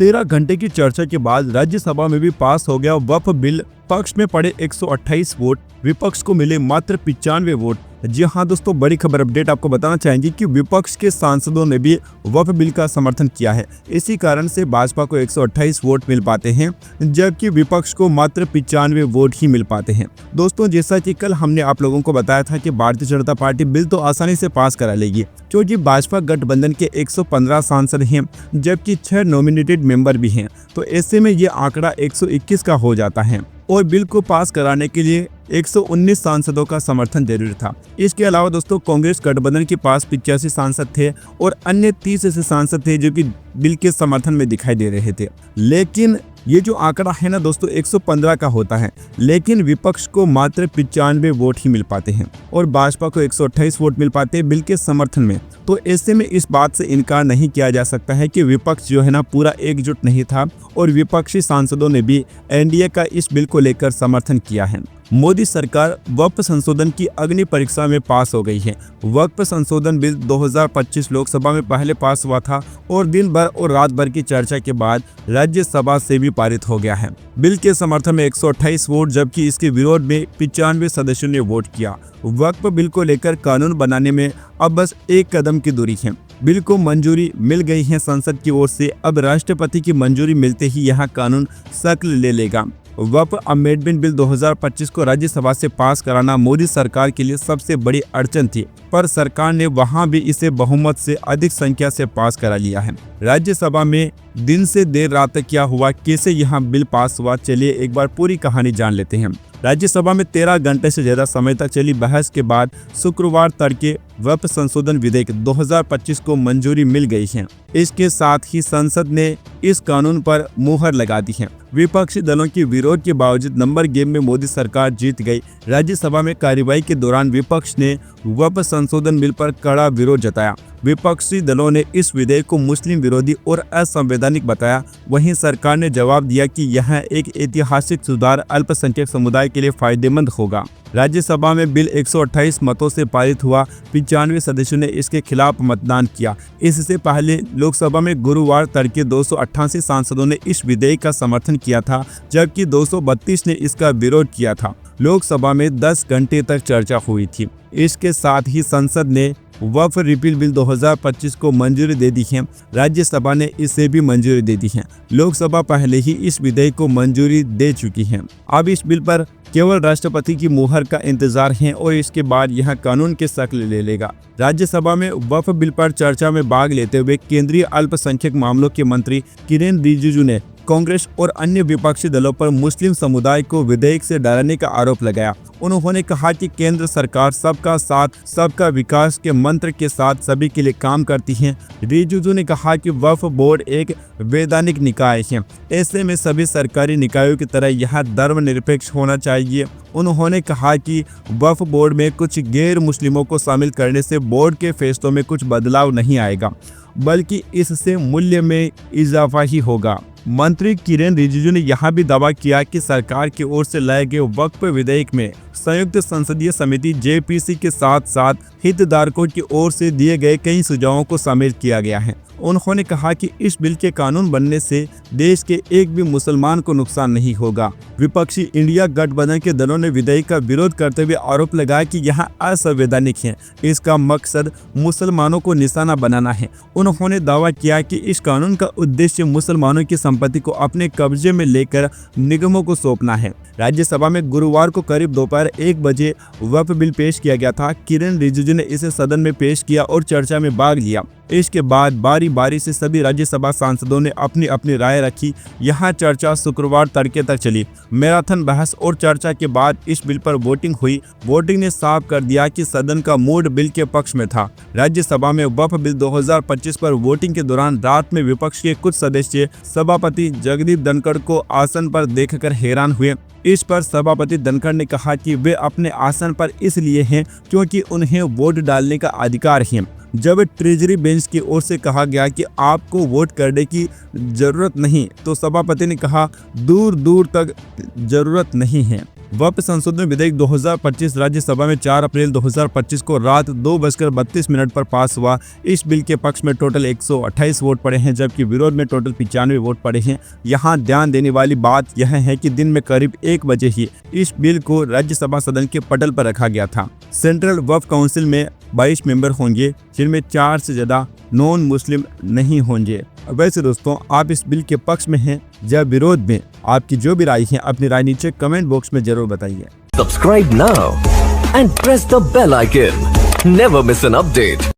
13 घंटे की चर्चा के बाद राज्यसभा में भी पास हो गया वक्फ बिल। पक्ष में पड़े 128 वोट, विपक्ष को मिले मात्र 95 वोट। जी हाँ दोस्तों, बड़ी खबर अपडेट आपको बताना चाहेंगे कि विपक्ष के सांसदों ने भी वक्फ बिल का समर्थन किया है। इसी कारण से भाजपा को 128 वोट मिल पाते हैं, जबकि विपक्ष को मात्र 95 वोट ही मिल पाते हैं। दोस्तों, जैसा कि कल हमने आप लोगों को बताया था कि भारतीय जनता पार्टी बिल तो आसानी से पास करा लेगी, क्योंकि भाजपा गठबंधन के 115 सांसद हैं, जबकि 6 नॉमिनेटेड मेंबर भी हैं। तो ऐसे में ये आंकड़ा 121 का हो जाता है और बिल को पास कराने के लिए 119 सांसदों का समर्थन जरूरी था। इसके अलावा दोस्तों, कांग्रेस गठबंधन के पास 85 सांसद थे और अन्य 30 ऐसे सांसद थे जो कि बिल के समर्थन में दिखाई दे रहे थे। लेकिन ये जो आंकड़ा है ना दोस्तों, 115 का होता है, लेकिन विपक्ष को मात्र 95 वोट ही मिल पाते हैं और भाजपा को 128 वोट मिल पाते हैं बिल के समर्थन में। तो ऐसे में इस बात से इनकार नहीं किया जा सकता है कि विपक्ष जो है ना पूरा एकजुट नहीं था और विपक्षी सांसदों ने भी एनडीए का इस बिल को लेकर समर्थन किया है। मोदी सरकार वक्फ संशोधन की अग्नि परीक्षा में पास हो गई है। वक्फ संशोधन बिल 2025 लोकसभा में पहले पास हुआ था और दिन भर और रात भर की चर्चा के बाद राज्यसभा से भी पारित हो गया है। बिल के समर्थन में 128 वोट, जबकि इसके विरोध में 95 सदस्यों ने वोट किया। वक्फ बिल को लेकर कानून बनाने में अब बस एक कदम की दूरी है। बिल को मंजूरी मिल गई है संसद की ओर से। अब राष्ट्रपति की मंजूरी मिलते ही यह कानून शक्ल ले लेगा। वक्फ अमेंडमेंट बिल 2025 को राज्यसभा से पास कराना मोदी सरकार के लिए सबसे बड़ी अड़चन थी, पर सरकार ने वहां भी इसे बहुमत से अधिक संख्या से पास करा लिया है। राज्यसभा में दिन से देर रात तक क्या हुआ, कैसे यहां बिल पास हुआ, चलिए एक बार पूरी कहानी जान लेते हैं। राज्यसभा में 13 घंटे से ज्यादा समय तक चली बहस के बाद शुक्रवार तड़के वक्फ संशोधन विधेयक 2025 को मंजूरी मिल गई है। इसके साथ ही संसद ने इस कानून पर मुहर लगा दी है। विपक्षी दलों के विरोध के बावजूद नंबर गेम में मोदी सरकार जीत गई। राज्यसभा में कार्यवाही के दौरान विपक्ष ने वक्फ संशोधन बिल पर कड़ा विरोध जताया। विपक्षी दलों ने इस विधेयक को मुस्लिम विरोधी और असंवैधानिक बताया। वहीं सरकार ने जवाब दिया कि यह एक ऐतिहासिक सुधार अल्पसंख्यक समुदाय के लिए फायदेमंद होगा। राज्यसभा में बिल 128 मतों से पारित हुआ। 95 सदस्यों ने इसके खिलाफ मतदान किया। इससे पहले लोकसभा में गुरुवार तड़के 288 सांसदों ने इस विधेयक का समर्थन किया था, जबकि 232 ने इसका विरोध किया था। लोकसभा में 10 घंटे तक चर्चा हुई थी। इसके साथ ही संसद ने वक्फ रिपील बिल 2025 को मंजूरी दे दी है। राज्यसभा ने इसे भी मंजूरी दे दी है। लोकसभा पहले ही इस विधेयक को मंजूरी दे चुकी है। अब इस बिल पर केवल राष्ट्रपति की मुहर का इंतजार है और इसके बाद यह कानून की शक्ल ले लेगा। राज्यसभा में वक्फ बिल पर चर्चा में भाग लेते हुए केंद्रीय अल्पसंख्यक मामलों के मंत्री किरेन रिजिजू ने कांग्रेस और अन्य विपक्षी दलों पर मुस्लिम समुदाय को विधेयक से डराने का आरोप लगाया। उन्होंने कहा कि केंद्र सरकार सबका साथ सबका विकास के मंत्र के साथ सभी के लिए काम करती है। रिजिजू ने कहा कि वक्फ बोर्ड एक वैधानिक निकाय है, ऐसे में सभी सरकारी निकायों की तरह यह धर्मनिरपेक्ष होना चाहिए। उन्होंने कहा कि वक्फ बोर्ड में कुछ गैर मुस्लिमों को शामिल करने से बोर्ड के फैसलों में कुछ बदलाव नहीं आएगा, बल्कि इससे मूल्य में इजाफा ही होगा। मंत्री किरेन रिजिजू ने यहां भी दावा किया कि सरकार की ओर से लाए गए वक्फ विधेयक में संयुक्त संसदीय समिति जेपीसी के साथ साथ हितधारकों की ओर से दिए गए कई सुझावों को शामिल किया गया है। उन्होंने कहा कि इस बिल के कानून बनने से देश के एक भी मुसलमान को नुकसान नहीं होगा। विपक्षी इंडिया गठबंधन के दलों ने विधेयक का विरोध करते हुए आरोप लगाया कि यह असंवैधानिक है। इसका मकसद मुसलमानों को निशाना बनाना है। उन्होंने दावा किया कि इस कानून का उद्देश्य मुसलमानों की संपत्ति को अपने कब्जे में लेकर निगमों को सौंपना है। राज्यसभा में गुरुवार को करीब दोपहर 1 बजे वक्फ बिल पेश किया गया था। किरेन रिजिजू ने इसे सदन में पेश किया और चर्चा में भाग लिया। इसके बाद बारी बारी से सभी राज्यसभा सांसदों ने अपनी अपनी राय रखी। यहाँ चर्चा शुक्रवार तड़के तक चली। मैराथन बहस और चर्चा के बाद इस बिल पर वोटिंग हुई। वोटिंग ने साफ कर दिया कि सदन का मूड बिल के पक्ष में था। राज्यसभा में वक्फ बिल 2025 पर वोटिंग के दौरान रात में विपक्ष के कुछ सदस्य सभापति जगदीप धनखड़ को आसन पर देखकर हैरान हुए। इस पर सभापति धनखड़ ने कहा कि वे अपने आसन पर इसलिए हैं क्योंकि उन्हें वोट डालने का अधिकार है। जब ट्रेजरी बेंच की ओर से कहा गया कि आपको वोट करने की जरूरत नहीं, तो सभापति ने कहा दूर दूर तक जरूरत नहीं है। वक्फ संशोधन विधेयक 2025 राज्यसभा में 4 अप्रैल 2025 को रात 2:32 पर पास हुआ। इस बिल के पक्ष में टोटल 128 वोट पड़े हैं, जबकि विरोध में टोटल 95 वोट पड़े हैं। यहाँ ध्यान देने वाली बात यह है कि दिन में करीब 1 बजे ही इस बिल को राज्यसभा सदन के पटल पर रखा गया था। सेंट्रल वक्फ काउंसिल में 22 मेंबर होंगे, जिनमें 4 से ज्यादा नॉन मुस्लिम नहीं होंगे। वैसे दोस्तों, आप इस बिल के पक्ष में हैं या विरोध में? आपकी जो भी राय है अपनी राय नीचे कमेंट बॉक्स में जरूर बताइए। Subscribe now and press the bell icon. Never miss an update.